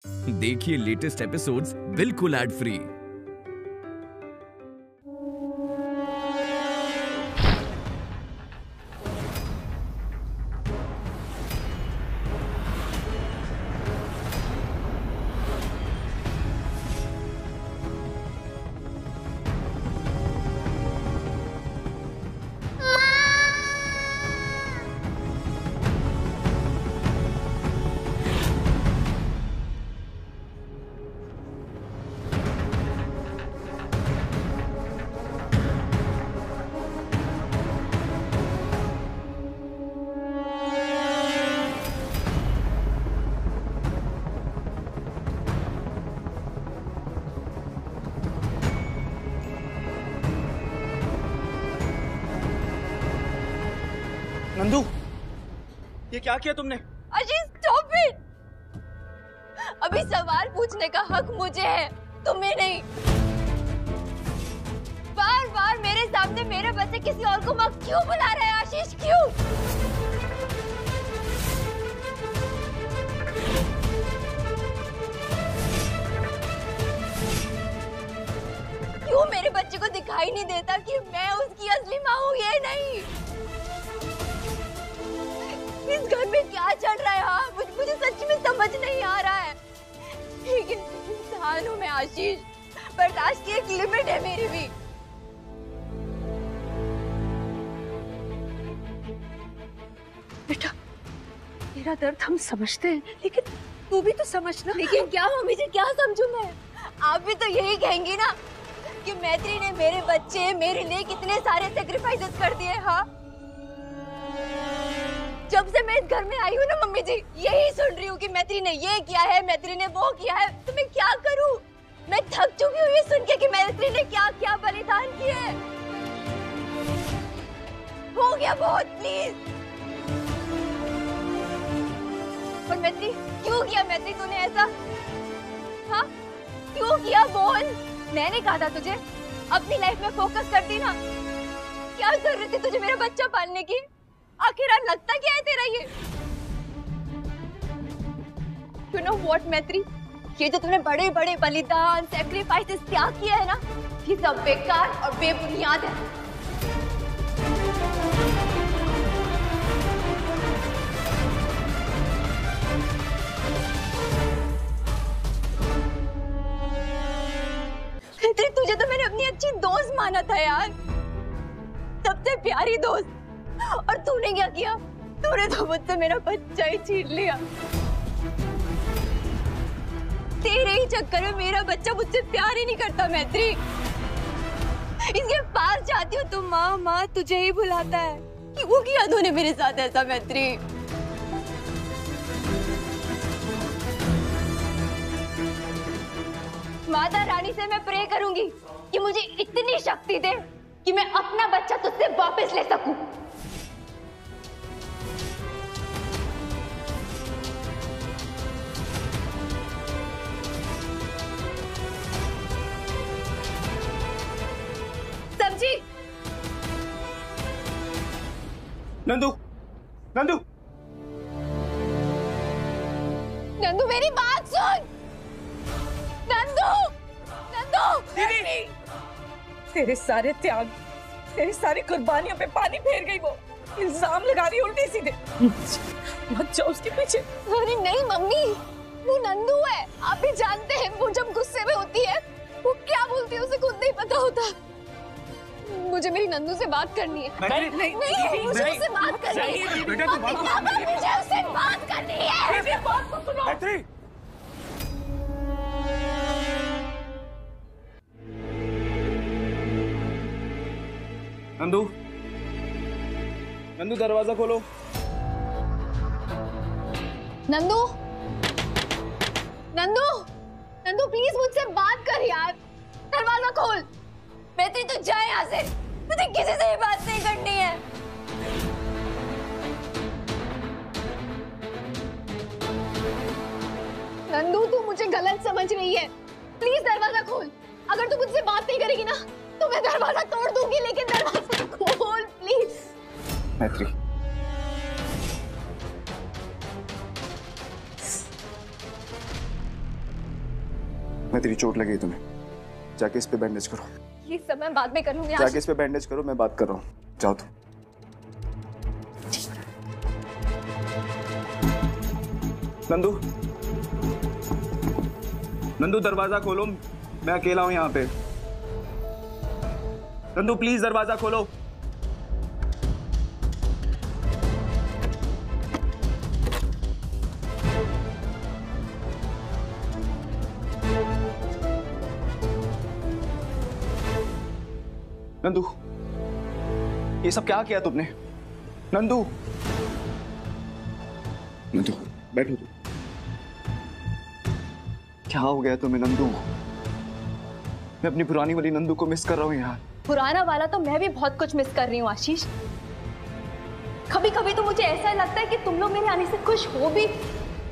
देखिए latest episodes बिल्कुल ad free. Nandu, ये क्या किया तुमने? Ajit, stop it! अभी सवाल पूछने का हक मुझे है, तुम्हें नहीं। बार बार मेरे सामने मेरे बच्चे किसी और को माँ क्यों बुला रहे हैं आशीष, क्यों? क्यों मेरे बच्चे को दिखाई नहीं देता कि मैं उसकी असली माँ हूँ? ये नहीं। इस घर में क्या चल रहा है? हाँ, मुझे सच में समझ नहीं आ रहा है। लेकिन इंसान हूँ मैं आशीष, बर्दाश्त की एक लिमिट है मेरी भी। बेटा, तेरा दर्द हम समझते हैं, लेकिन तू भी तो समझना। लेकिन क्या मम्मी जी, क्या समझूं मैं? आप भी तो यही कहेंगी ना कि मैत्री ने मेरे बच्चे मेरे लिए कितने सारे सेक्रीफाइसेस कर दिए। हाँ, जब से मैं इस घर में आई हूँ ना मम्मी जी, यही सुन रही हूँ कि मैत्री ने ये किया है, मैत्री ने वो किया है। तो मैं क्या करूँ? मैं थक चुकी हूँ ये सुन के कि मैत्री ने क्या क्या बलिदान किए। हो गया बहुत, प्लीज। और मैत्री, क्यों किया मैत्री तूने ऐसा? हाँ, क्यों किया बोल? मैंने कहा था तुझे अपनी लाइफ में फोकस करती ना। क्या जरूरत है तुझे मेरा बच्चा पालने की? आखिर लगता क्या है तेरा ये? You know what, मैत्री? ये जो तुमने बड़े बड़े बलिदान, सैक्रिफाइसेस त्याग किया है ना, ये सब बेकार और बेबुनियाद है। मैत्री, तुझे तो मैंने अपनी अच्छी दोस्त माना था यार, सबसे प्यारी दोस्त। और तूने क्या किया? तूने तो मुझसे मेरा बच्चा ही छीन लिया। तेरे ही चक्कर में मेरा बच्चा मुझसे प्यार ही नहीं करता मैत्री। इसके पास जाती हूँ तो माँ माँ तुझे ही बुलाता है। क्यों किया तूने मेरे साथ ऐसा मैत्री? माता रानी से मैं प्रे करूंगी कि मुझे इतनी शक्ति दे कि मैं अपना बच्चा तुझसे वापस ले सकूं। समझी? नंदू, नंदू, नंदू, मेरी बात सुन। नंदू, नंदू, दीदी, तेरे सारे त्याग, तेरी सारी कुर्बानियों पे पानी फेर गई वो। इल्जाम लगा रही उल्टे सीधे। मत जाओ उसके पीछे। अरे नहीं मम्मी, वो नंदू है। आप भी जानते हैं वो जब गुस्से में होती है वो क्या बोलती है उसे खुद नहीं पता होता। मुझे मेरी नंदू से बात करनी है। नहीं, मुझे उससे बात करनी है। मुझे उससे बात करनी है। मैत्री, नंदू, नंदू, दरवाजा खोलो। नंदू, नंदू, नंदू, प्लीज मुझसे बात कर यार। दरवाजा खोल। मैत्री, तू जा यहाँ से। मुझे किसी से भी बात नहीं करनी है। नंदू, तू मुझे गलत समझ रही है। प्लीज दरवाजा खोल। अगर तू मुझसे बात नहीं करेगी ना तो मैं दरवाजा तोड़ दूंगी, लेकिन दरवाजा खोल प्लीज। मैत्री, मैं तेरी चोट लगी है तुम्हें, जाके इस पे बैंडेज करो। ये सब मैं बाद में कर लूंगी। जाके इस पे बैंडेज करो, मैं बात कर रहा हूँ। जाओ तुम। नंदू, नंदू दरवाजा खोलो, मैं अकेला हूं यहाँ पे। नंदू प्लीज दरवाजा खोलो। नंदू, ये सब क्या किया तुमने? नंदू, नंदू बैठो तुम। क्या हो गया तुम्हें नंदू? मैं अपनी पुरानी वाली नंदू को मिस कर रहा हूँ यार। पुराना वाला तो मैं भी बहुत कुछ मिस कर रही हूँ आशीष। कभी कभी तो मुझे ऐसा लगता है कि तुम लोग मेरे आने से खुश हो भी,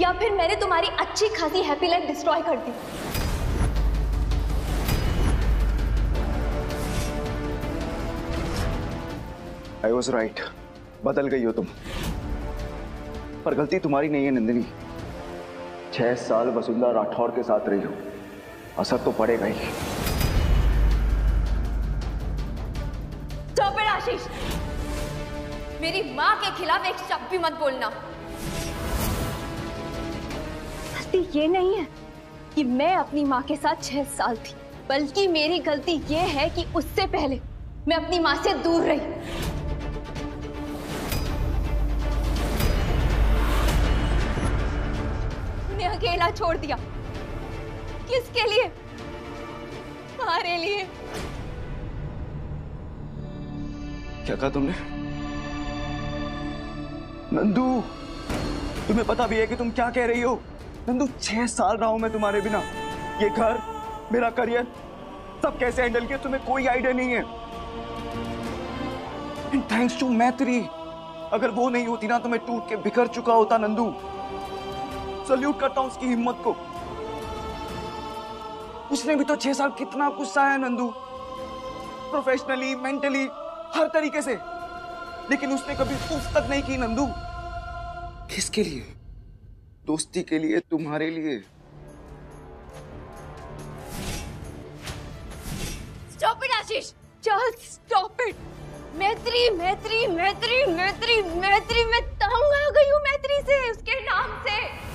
या फिर मैंने तुम्हारी अच्छी खासी हैप्पी लाइफ डिस्ट्रॉय कर दी। I was right. बदल गई हो तुम, पर गलती तुम्हारी नहीं है नंदिनी। 6 साल वसुंधरा राठौर के साथ रही हो, असर तो पड़ेगा ही। Stop it, आशीष। मेरी माँ के खिलाफ एक शब्द भी मत बोलना। गलती ये नहीं है कि मैं अपनी माँ के साथ 6 साल थी, बल्कि मेरी गलती ये है कि उससे पहले मैं अपनी माँ से दूर रही। उन्हें अकेला छोड़ दिया। किसके लिए? तुम्हारे लिए। क्या कहा तुमने? नंदू, तुम्हें पता भी है कि तुम क्या कह रही हो? नंदू, 6 साल रहा हूं मैं तुम्हारे बिना। ये घर, मेरा करियर, सब कैसे हैंडल किया तुम्हें कोई आइडिया नहीं है। एंड थैंक्स टू मैत्री, अगर वो नहीं होती ना तो मैं टूट के बिखर चुका होता। नंदू, सल्यूट करता हूं उसकी हिम्मत को। उसने भी तो 6 साल कितना कुछ सहा है नंदू, प्रोफेशनली, मेंटली, हर तरीके से, लेकिन उसने कभी उफ तक नहीं की नंदू। किसके लिए? दोस्ती के लिए, तुम्हारे लिए। Stop it, Ashish. Just stop it। मैत्री मैत्री मैत्री मैत्री मैत्री, मैं तंग आ गई हूँ मैत्री से, उसके नाम से।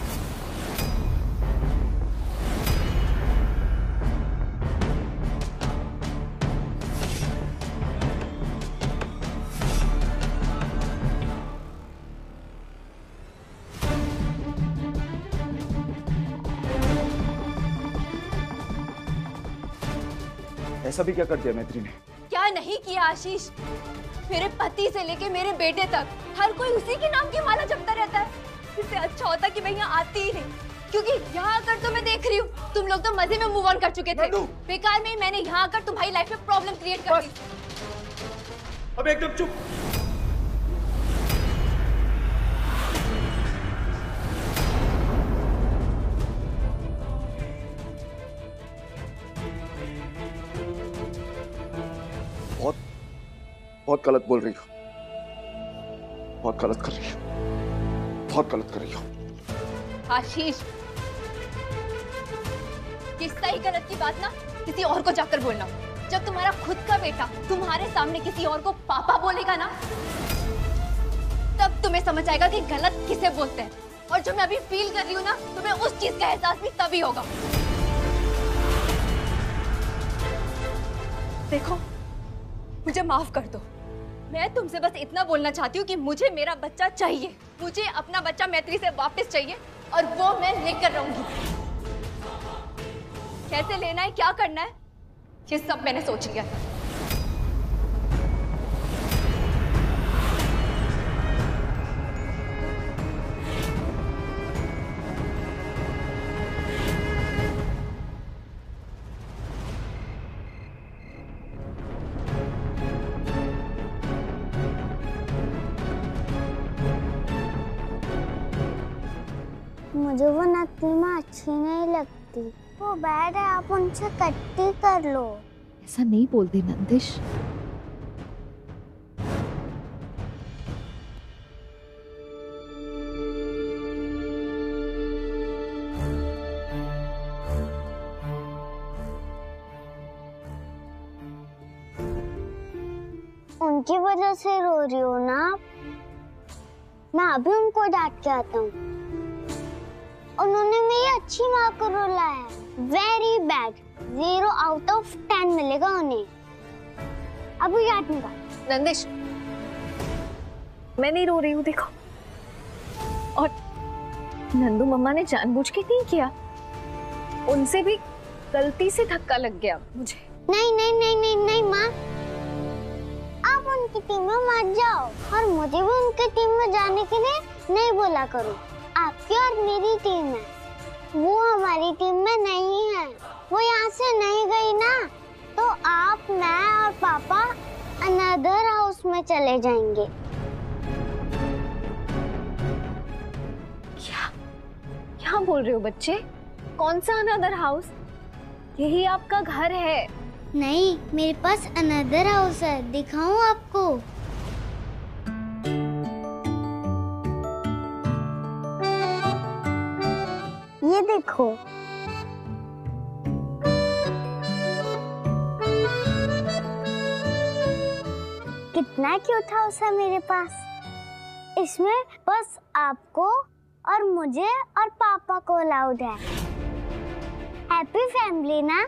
ऐसा भी क्या कर दिया मैत्री ने? क्या नहीं किया आशीष? मेरे पति से लेके मेरे बेटे तक हर कोई उसी के नाम की माला जपता रहता है। इससे अच्छा होता कि मैं यहाँ आती ही नहीं, क्योंकि यहाँ आकर तो मैं देख रही हूँ तुम लोग तो मजे में मूव ऑन कर चुके थे। बेकार में मैंने यहाँ आकर तुम्हारी लाइफ में प्रॉब्लम क्रिएट कर दी। अब एकदम चुप। बहुत गलत बोल रही हो, बहुत गलत कर रही हो, बहुत गलत कर रही हो। आशीष, ये सही गलत की बात ना किसी और को जाकर बोलना। जब तुम्हारा खुद का बेटा तुम्हारे सामने किसी और को पापा बोलेगा ना, तब तुम्हें समझ आएगा कि गलत किसे बोलते हैं। और जो मैं अभी फील कर रही हूँ ना, तुम्हें उस चीज का एहसास भी तभी होगा। देखो, मुझे माफ कर दो। मैं तुमसे बस इतना बोलना चाहती हूँ कि मुझे मेरा बच्चा चाहिए। मुझे अपना बच्चा मैत्री से वापस चाहिए, और वो मैं लेकर रहूंगी। कैसे लेना है, क्या करना है, ये सब मैंने सोच लिया था। मुझे वो नतीमा अच्छी नहीं लगती, वो बैड है, आप उनसे कट्टी कर लो। ऐसा नहीं बोलते नंदिश। उनकी वजह से रो रही हो ना आप? मैं अभी उनको डांट के आता हूँ। उन्होंने मेरी अच्छी माँ को रुलाया है। Very bad. 0 आउट ऑफ 10 मिलेगा उन्हें। अभी डांटूंगा। नंदिश, मैं नहीं रो रही हूँ, देखो। और नंदू मम्मा ने जानबूझ के नहीं किया, उनसे भी गलती से धक्का लग गया मुझे। नहीं नहीं नहीं नहीं नहीं माँ, आप उनकी टीम में मत जाओ और मुझे भी उनकी टीम में जाने के लिए नहीं बोला करो। आपकी और मेरी टीम है, वो हमारी टीम में नहीं है। वो यहाँ से नहीं गई ना तो आप, मैं और पापा अनदर हाउस में चले जाएंगे। क्या बोल रहे हो बच्चे? कौन सा अनदर हाउस? यही आपका घर है। नहीं, मेरे पास अनदर हाउस है, दिखाऊं आपको? ये देखो। कितना क्यूट हाउस है मेरे पास। इसमें बस आपको और मुझे और पापा को अलाउड है। हैप्पी फैमिली ना?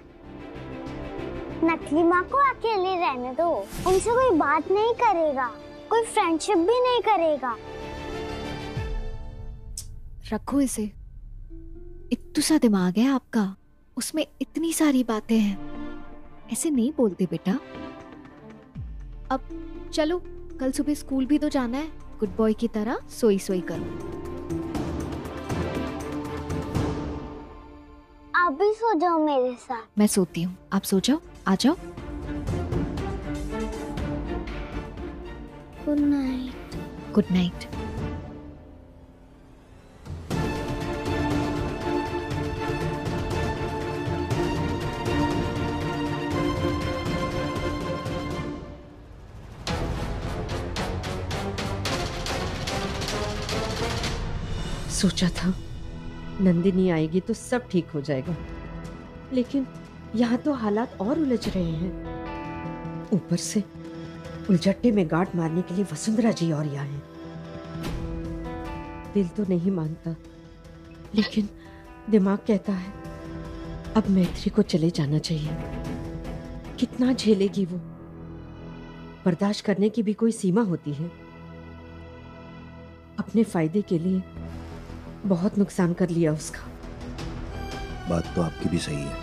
नकली माँ को अकेले रहने दो, उनसे कोई बात नहीं करेगा, कोई फ्रेंडशिप भी नहीं करेगा। रखो इसे, इतना सा दिमाग है आपका, उसमें इतनी सारी बातें हैं। ऐसे नहीं बोलते बेटा। अब चलो, कल सुबह स्कूल भी तो जाना है। गुड बॉय की तरह सोई सोई करो। आप भी सो जाओ मेरे साथ। मैं सोती हूँ, आप सो जाओ। आ जाओ। Good night. Good night. सोचा था नंदिनी आएगी तो सब ठीक हो जाएगा, लेकिन यहाँ तो हालात और उलझ रहे हैं। ऊपर से उलझट्टे में गांठ मारने के लिए वसुंधरा जी और यहाँ हैं। दिल तो नहीं मानता, लेकिन दिमाग कहता है अब मैत्री को चले जाना चाहिए। कितना झेलेगी वो? बर्दाश्त करने की भी कोई सीमा होती है। अपने फायदे के लिए बहुत नुकसान कर लिया उसका। बात तो आपकी भी सही है,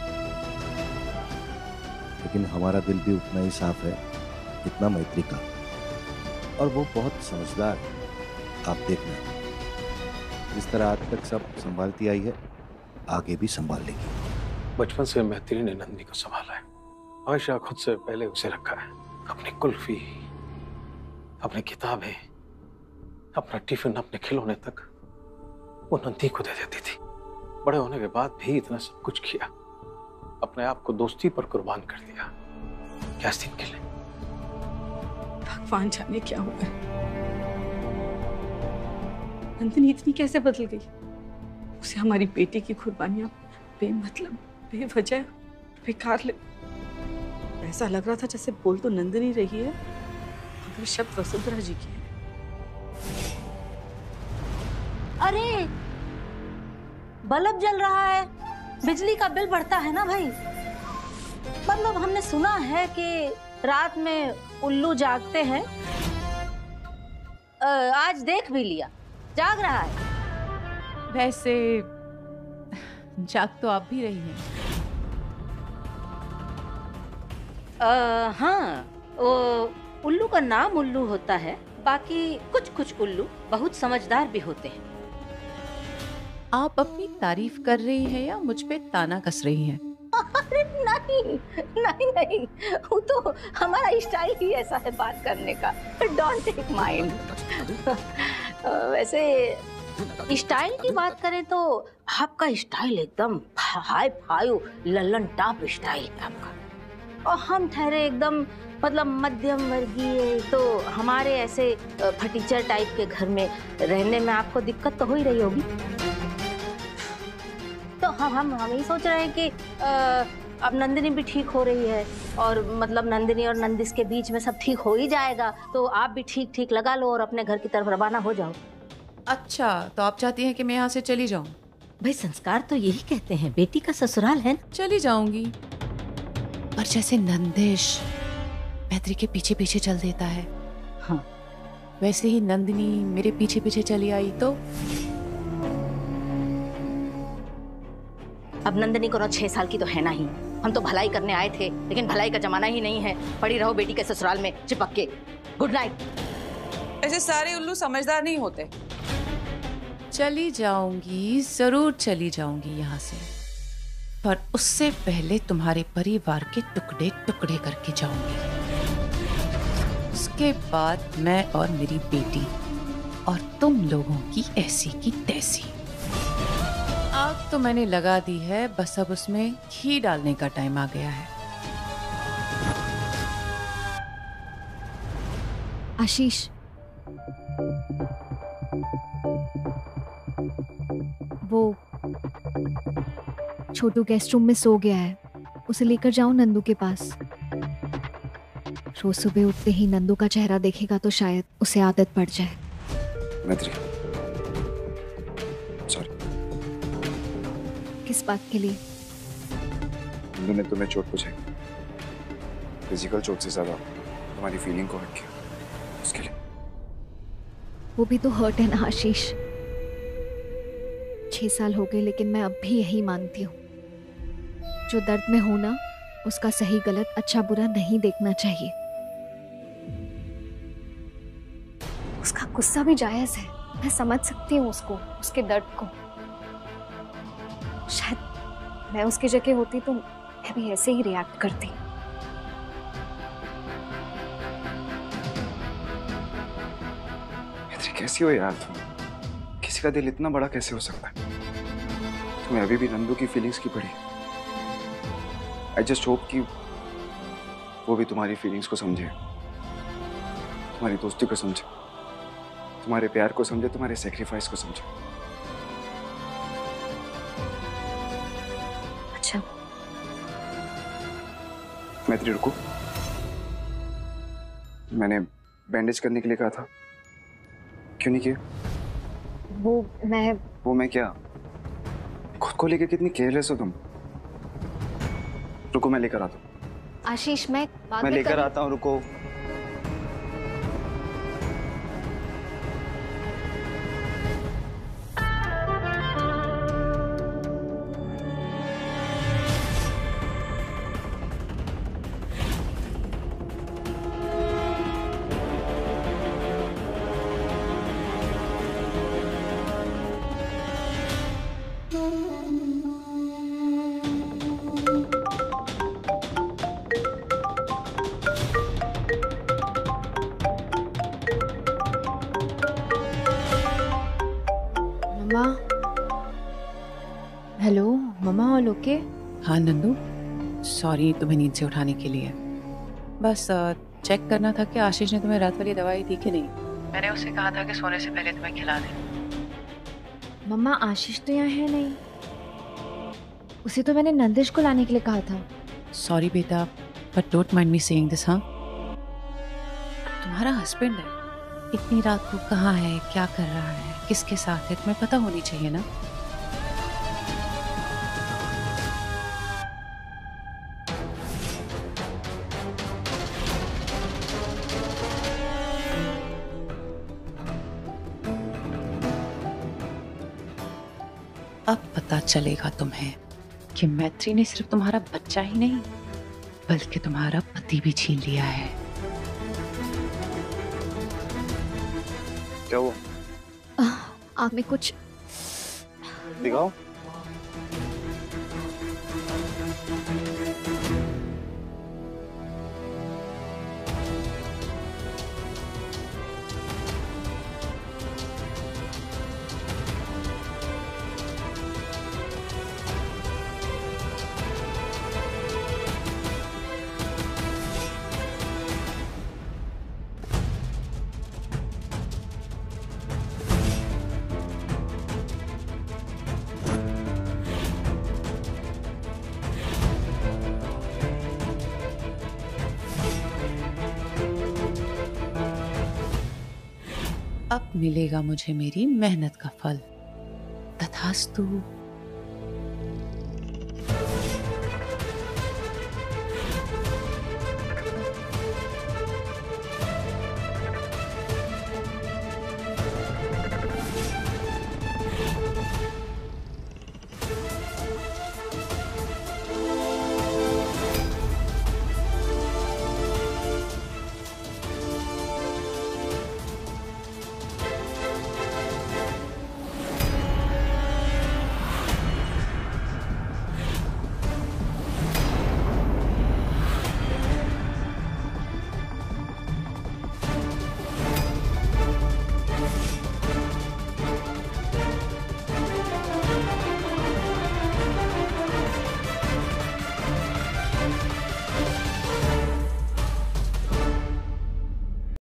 लेकिन हमारा दिल भी उतना ही साफ है जितना मैत्री का, और वो बहुत समझदार है। आप देखना, जिस तरह आज तक सब संभालती आई है आगे भी संभाल लेगी। बचपन से मैत्री ने नंदी को संभाला है। आयशा खुद से पहले उसे रखा है। अपनी कुल्फी, अपनी किताबें, अपना टिफिन, अपने खिलौने तक वो नंदी को दे देती थी। बड़े होने के बाद भी इतना सब कुछ किया, अपने आप को दोस्ती पर कुर्बान कर दिया। क्या दिन के लिए? भगवान जाने क्या हुआ। नंदिनी इतनी कैसे बदल गई? उसे हमारी बेटी की कुर्बानियां बेमतलब, बेवजह, बेकार ऐसा लग रहा था जैसे बोल तो नंदिनी रही है मगर शब्द वसुंधरा जी की है। अरे बल्ब जल रहा है, बिजली का बिल बढ़ता है ना भाई। मतलब हमने सुना है कि रात में उल्लू जागते हैं। आज देख भी लिया, जाग रहा है। वैसे जाग तो आप भी रही हैं। हाँ, वो उल्लू का नाम उल्लू होता है, बाकी कुछ कुछ उल्लू बहुत समझदार भी होते हैं। आप अपनी तारीफ कर रही हैं या मुझ पे ताना कस रही हैं? अरे नहीं नहीं नहीं, वो तो हमारा स्टाइल ही ऐसा है बात करने का। Don't take mind. वैसे स्टाइल की बात करें तो आपका स्टाइल एकदम हाई फाई लल्लन टॉप स्टाइल है आपका, और हम ठहरे एकदम मतलब मध्यम वर्गीय। तो हमारे ऐसे फटीचर टाइप के घर में रहने में आपको दिक्कत तो हो ही रही होगी। तो हम यही सोच रहे हैं कि अब नंदिनी भी ठीक हो रही है और मतलब नंदिनी और नंदिस के बीच में सब ठीक हो ही जाएगा, तो आप भी ठीक ठीक लगा लो और अपने घर की तरफ रवाना हो जाओ। अच्छा, तो आप चाहती हैं कि मैं यहाँ से चली जाऊँ? भाई संस्कार तो यही कहते हैं, बेटी का ससुराल है ना। चली जाऊंगी, पर जैसे नंदिश मैत्री के पीछे पीछे चल देता है, हाँ, वैसे ही नंदिनी मेरे पीछे पीछे चली आई तो? अब नंदिनी को 6 साल की तो है ना ही, हम तो भलाई करने आए थे, लेकिन भलाई का जमाना ही नहीं है। पड़ी रहो बेटी के ससुराल में चिपक के। Good night. ऐसे सारे उल्लू समझदार नहीं होते। चली जाऊंगी, जरूर चली जाऊंगी यहाँ से, पर उससे पहले तुम्हारे परिवार के टुकड़े टुकड़े करके जाऊंगी। उसके बाद मैं और मेरी बेटी और तुम लोगों की ऐसी की तैसी। आग तो मैंने लगा दी है, बस अब उसमें घी डालने का टाइम आ गया है। आशीष, वो छोटू गेस्ट रूम में सो गया है, उसे लेकर जाओ नंदू के पास। रोज सुबह उठते ही नंदू का चेहरा देखेगा तो शायद उसे आदत पड़ जाए। मैत्री, सॉरी। किस बात के लिए? नंदू ने तुम्हें चोट पहुंचाई, फिजिकल चोट से ज्यादा तुम्हारी फीलिंग को हट किया, उसके लिए। वो भी तो हर्ट है ना आशीष। 6 साल हो गए, लेकिन मैं अब भी यही मानती हूँ, जो दर्द में हो ना, उसका सही गलत अच्छा बुरा नहीं देखना चाहिए। उसका गुस्सा भी जायज है, मैं समझ सकती हूँ उसको, उसके दर्द को। शायद मैं उसकी जगह होती तो मैं भी ऐसे ही रिएक्ट करती। कैसी हो यार तुम? किसी का दिल इतना बड़ा कैसे हो सकता है? तुम्हें अभी भी नंदू की फीलिंग्स की पड़ी। आई जस्ट होप कि वो भी तुम्हारी फीलिंग्स को समझे, तुम्हारी दोस्ती को समझे, तुम्हारे प्यार को समझे, तुम्हारे सेक्रीफाइस को समझे। अच्छा, मैत्री रुको, मैंने बैंडेज करने के लिए कहा था, क्यों नहीं किया? वो मैं क्या? खुद को लेकर कितनी केयरलेस हो तुम। रुको, मैं लेकर आता हूँ। आशीष, मैं लेकर आता हूँ, रुको। हेलो मम्मा, ऑल ओके? हाँ नंदू, सॉरी तुम्हें नींद से उठाने के लिए। बस चेक करना था कि आशीष ने तुम्हें रात वाली दवाई दी कि नहीं। मैंने उसे कहा था कि सोने से पहले तुम्हें खिला दे। मम्मा, आशीष तो यहाँ है नहीं, उसे तो मैंने नंदिश को लाने के लिए कहा था। सॉरी बेटा, but don't mind me saying this. हाँ, तुम्हारा हस्बैंड है, इतनी रात को कहाँ है, क्या कर रहा है, किसके साथ है, तुम्हें पता होनी चाहिए ना। अब पता चलेगा तुम्हें कि मैत्री ने सिर्फ तुम्हारा बच्चा ही नहीं, बल्कि तुम्हारा पति भी छीन लिया है। क्या हुआ? आँख में कुछ दिखाओ। अब मिलेगा मुझे मेरी मेहनत का फल। तथास्तु।